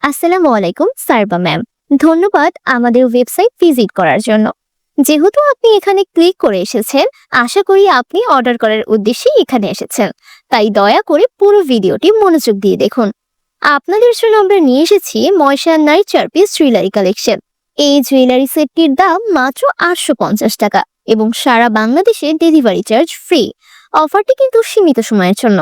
আসসালামু আলাইকুম স্যার বা ম্যাম। ধন্যবাদ আমাদের ওয়েবসাইট ভিজিট করার জন্য। যেহেতু আপনি এখানে ক্লিক করে এসেছেন, আশা করি আপনি অর্ডার করার উদ্দেশ্যেই এখানে এসেছেন। তাই দয়া করে পুরো ভিডিওটি মনোযোগ দিয়ে দেখুন। আপনাদের জন্য আমরা নিয়ে এসেছি ময়শা নাইট চারপিস জুয়েলারি কালেকশন। এই জুয়েলারি সেটটির দাম মাত্র 850 টাকা এবং সারা বাংলাদেশে ডেলিভারি চার্জ ফ্রি। অফারটি কিন্তু সীমিত সময়ের জন্য।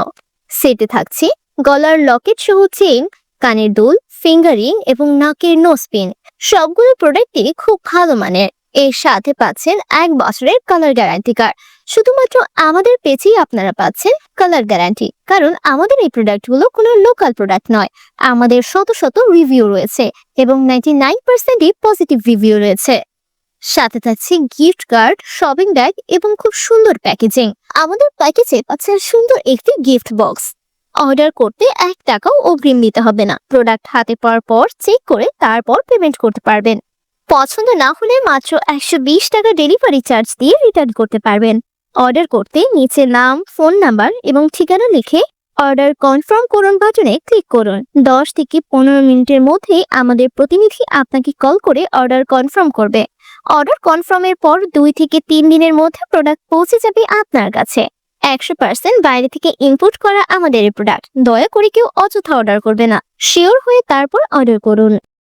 সেটে থাকছে গলার লকেট সহ চেইন, কানের দুল, ফিঙ্গারিং এবং নাকের নোজপিন। সবগুলো প্রোডাক্টই খুব ভালো মানের। এর সাথে পাচ্ছেন 1 বছরের কালার গ্যারান্টি কার্ড। শুধুমাত্র আমাদের পেজেই আপনারা পাচ্ছেন কালার গ্যারান্টি, কারণ আমাদের এই প্রোডাক্টগুলো কোনো লোকাল প্রোডাক্ট নয়। আমাদের শত শত রিভিউ রয়েছে এবং 99%ই পজিটিভ রিভিউ রয়েছে। সাথে থাকছে গিফট কার্ড, শপিং ব্যাগ এবং খুব সুন্দর প্যাকেজিং। আমাদের প্যাকেজে পাচ্ছেন সুন্দর একটি গিফট বক্স। অর্ডার করতে 1 টাকাও অগ্রিম দিতে হবে না। প্রোডাক্ট হাতে পাওয়ার পর চেক করে তারপর পেমেন্ট করতে পারবেন। পছন্দ না হলে মাত্র 120 টাকা ডেলিভারি চার্জ দিয়ে রিটার্ন করতে পারবেন। অর্ডার করতে নিচে নাম, ফোন নাম্বার এবং ঠিকানা লিখে অর্ডার কনফার্ম করুন বাটনে ক্লিক করুন। 10 থেকে 15 মিনিটের মধ্যে আমাদের প্রতিনিধি আপনাকে কল করে অর্ডার কনফার্ম করবে। অর্ডার কনফার্মের পর 2 থেকে 3 দিনের মধ্যে প্রোডাক্ট পৌঁছে যাবে আপনার কাছে। 100% বাইরে থেকে ইনপুট করা আমাদের এই প্রোডাক্ট। দয়া করে কেউ অযথা অর্ডার করবে না। শিওর হয়ে তারপর অর্ডার করুন।